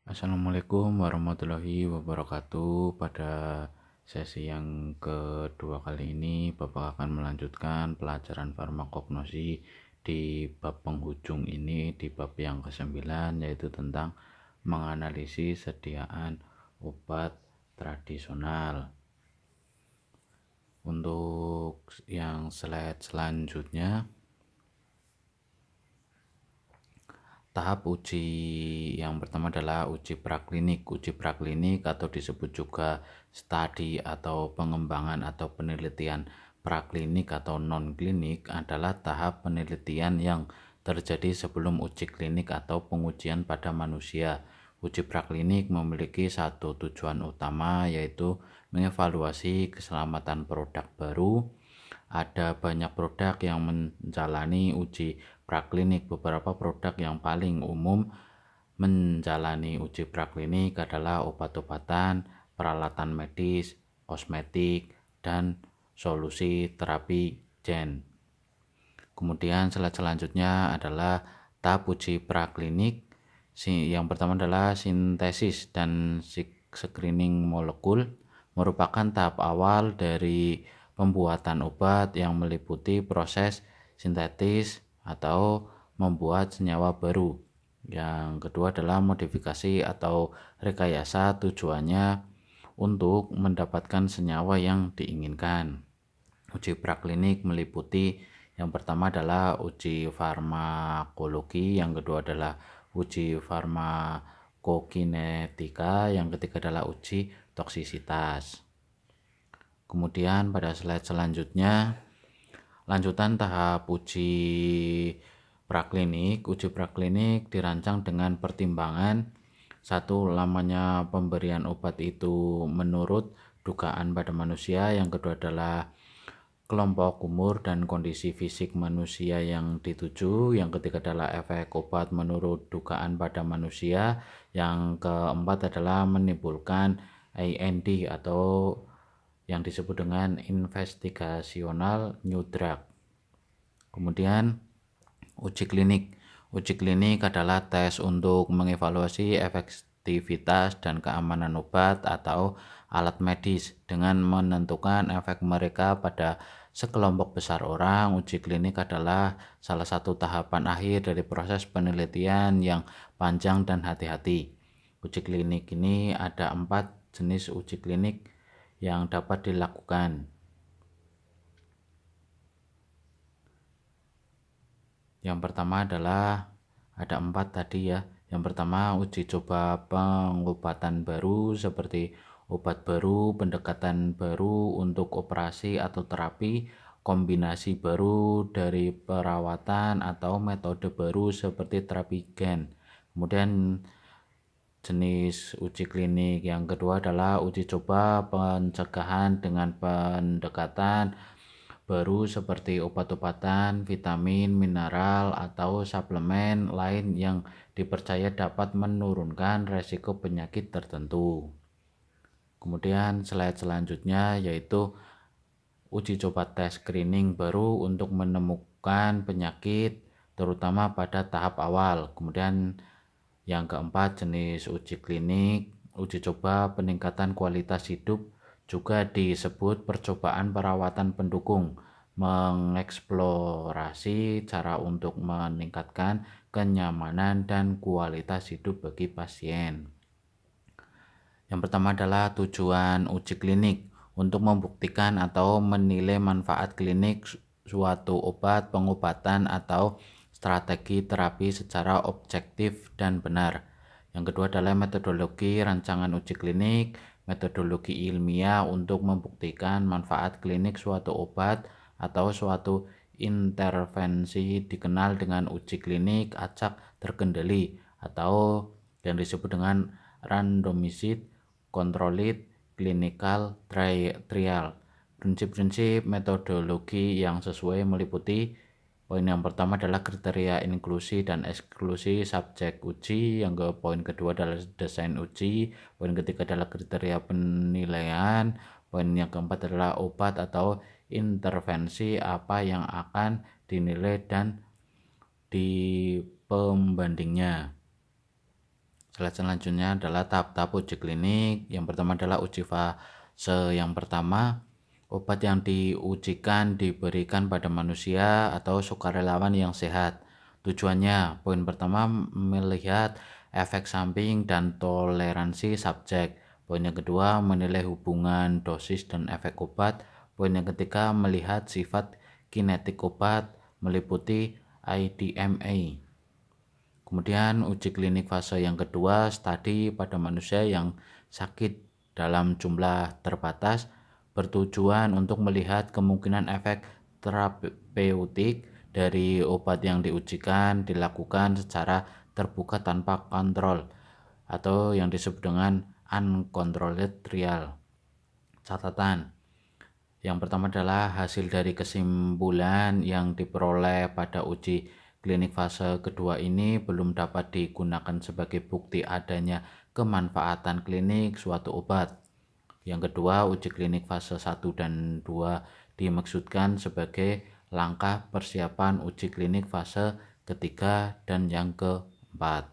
Assalamualaikum warahmatullahi wabarakatuh. Pada sesi yang kedua kali ini, Bapak akan melanjutkan pelajaran farmakognosi di bab penghujung ini, di bab yang ke-9, yaitu tentang menganalisis sediaan obat tradisional. Untuk yang slide selanjutnya, tahap uji yang pertama adalah uji praklinik. Uji praklinik atau disebut juga studi atau pengembangan atau penelitian praklinik atau non-klinik adalah tahap penelitian yang terjadi sebelum uji klinik atau pengujian pada manusia. Uji praklinik memiliki satu tujuan utama, yaitu mengevaluasi keselamatan produk baru. Ada banyak produk yang menjalani uji praklinik. Beberapa produk yang paling umum menjalani uji praklinik adalah obat-obatan, peralatan medis, kosmetik, dan solusi terapi gen. Kemudian selanjutnya adalah tahap uji praklinik. Yang pertama adalah sintesis dan screening molekul, merupakan tahap awal dari pembuatan obat yang meliputi proses sintetis atau membuat senyawa baru. Yang kedua adalah modifikasi atau rekayasa, tujuannya untuk mendapatkan senyawa yang diinginkan. Uji praklinik meliputi yang pertama adalah uji farmakologi, yang kedua adalah uji farmakokinetika, yang ketiga adalah uji toksisitas. Kemudian pada slide selanjutnya, lanjutan tahap uji praklinik. Uji praklinik dirancang dengan pertimbangan satu, lamanya pemberian obat itu menurut dugaan pada manusia. Yang kedua adalah kelompok umur dan kondisi fisik manusia yang dituju. Yang ketiga adalah efek obat menurut dugaan pada manusia. Yang keempat adalah menimbulkan IND atau yang disebut dengan investigational new drug. Kemudian uji klinik. Uji klinik adalah tes untuk mengevaluasi efektivitas dan keamanan obat atau alat medis dengan menentukan efek mereka pada sekelompok besar orang. Uji klinik adalah salah satu tahapan akhir dari proses penelitian yang panjang dan hati-hati. Uji klinik ini ada 4 jenis uji klinik yang dapat dilakukan. Yang pertama adalah ada 4 tadi ya. Yang pertama, uji coba pengobatan baru seperti obat baru, pendekatan baru untuk operasi atau terapi, kombinasi baru dari perawatan atau metode baru seperti terapi gen. Kemudian jenis uji klinik yang kedua adalah uji coba pencegahan dengan pendekatan baru seperti obat-obatan, vitamin, mineral, atau suplemen lain yang dipercaya dapat menurunkan resiko penyakit tertentu. Kemudian slide selanjutnya yaitu uji coba tes screening baru untuk menemukan penyakit terutama pada tahap awal. Kemudian yang keempat, jenis uji klinik, uji coba peningkatan kualitas hidup, juga disebut percobaan perawatan pendukung, mengeksplorasi cara untuk meningkatkan kenyamanan dan kualitas hidup bagi pasien. Yang pertama adalah tujuan uji klinik, untuk membuktikan atau menilai manfaat klinik suatu obat, pengobatan, atau strategi terapi secara objektif dan benar. Yang kedua adalah metodologi rancangan uji klinik, metodologi ilmiah untuk membuktikan manfaat klinik suatu obat atau suatu intervensi, dikenal dengan uji klinik acak terkendali atau yang disebut dengan randomized controlled clinical trial. Prinsip-prinsip metodologi yang sesuai meliputi poin yang pertama adalah kriteria inklusi dan eksklusi subjek uji. Poin kedua adalah desain uji. Poin ketiga adalah kriteria penilaian. Poin yang keempat adalah obat atau intervensi apa yang akan dinilai dan di pembandingnya. Selanjutnya adalah tahap-tahap uji klinik. Yang pertama adalah uji fase yang pertama. Obat yang diujikan diberikan pada manusia atau sukarelawan yang sehat. Tujuannya, poin pertama, melihat efek samping dan toleransi subjek. Poin yang kedua, menilai hubungan dosis dan efek obat. Poin yang ketiga, melihat sifat kinetik obat meliputi IDMA. Kemudian uji klinik fase yang kedua, studi pada manusia yang sakit dalam jumlah terbatas, bertujuan untuk melihat kemungkinan efek terapeutik dari obat yang diujikan dilakukan secara terbuka tanpa kontrol atau yang disebut dengan uncontrolled trial. Catatan. Yang pertama adalah hasil dari kesimpulan yang diperoleh pada uji klinik fase kedua ini belum dapat digunakan sebagai bukti adanya kemanfaatan klinik suatu obat. Yang kedua, uji klinik fase 1 dan 2 dimaksudkan sebagai langkah persiapan uji klinik fase ketiga dan yang keempat.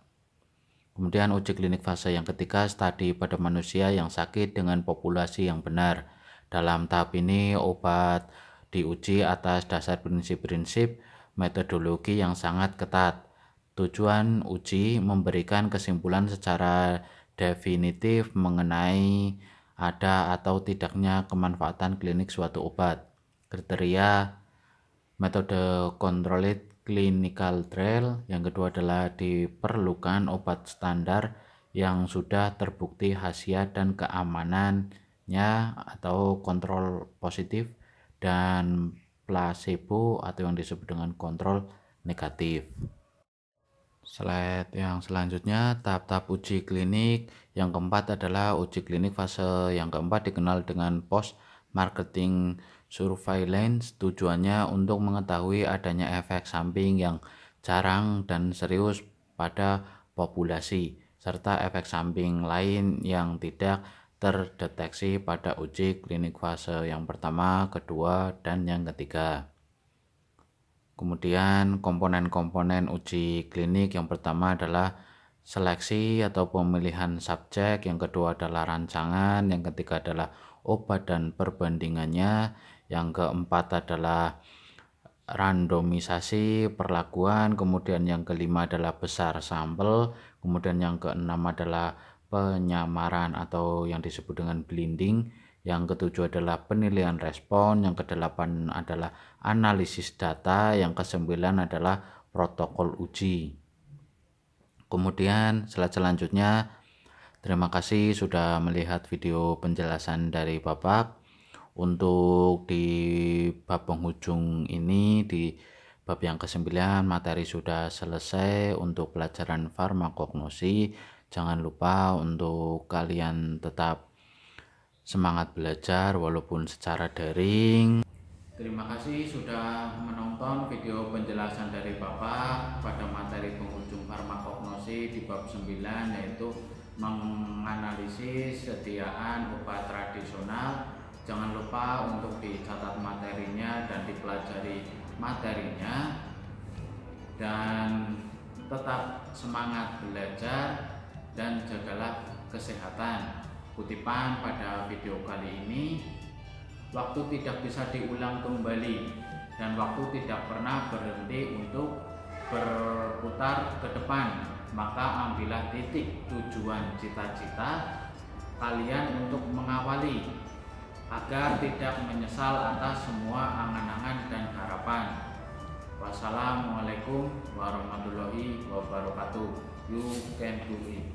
Kemudian uji klinik fase yang ketiga, studi pada manusia yang sakit dengan populasi yang benar. Dalam tahap ini, obat diuji atas dasar prinsip-prinsip metodologi yang sangat ketat. Tujuan uji memberikan kesimpulan secara definitif mengenai ada atau tidaknya kemanfaatan klinik suatu obat. Kriteria metode controlled clinical trial. Yang kedua adalah diperlukan obat standar yang sudah terbukti khasiat dan keamanannya atau kontrol positif, dan placebo atau yang disebut dengan kontrol negatif. Slide yang selanjutnya, tahap-tahap uji klinik. Yang keempat adalah uji klinik fase yang keempat, dikenal dengan post marketing surveillance. Tujuannya untuk mengetahui adanya efek samping yang jarang dan serius pada populasi, serta efek samping lain yang tidak terdeteksi pada uji klinik fase yang pertama, kedua, dan yang ketiga. Kemudian komponen-komponen uji klinik, yang pertama adalah seleksi atau pemilihan subjek, yang kedua adalah rancangan, yang ketiga adalah obat dan perbandingannya, yang keempat adalah randomisasi perlakuan, kemudian yang kelima adalah besar sampel, kemudian yang keenam adalah penyamaran atau yang disebut dengan blinding, yang ketujuh adalah penilaian respon, yang kedelapan adalah analisis data, yang kesembilan adalah protokol uji. Kemudian selanjutnya, terima kasih sudah melihat video penjelasan dari Bapak. Untuk di bab penghujung ini, di bab yang ke-9, materi sudah selesai untuk pelajaran farmakognosi. Jangan lupa untuk kalian tetap semangat belajar walaupun secara daring. Terima kasih sudah menonton video penjelasan dari Bapak pada materi penghujung farmakognosi di bab 9, yaitu menganalisis sediaan obat tradisional. Jangan lupa untuk dicatat materinya dan dipelajari materinya, dan tetap semangat belajar dan jagalah kesehatan. Kutipan pada video kali ini, waktu tidak bisa diulang kembali dan waktu tidak pernah berhenti untuk berputar ke depan. Maka ambillah titik tujuan cita-cita kalian untuk mengawali, agar tidak menyesal atas semua angan-angan dan harapan. Wassalamualaikum warahmatullahi wabarakatuh. You can do it.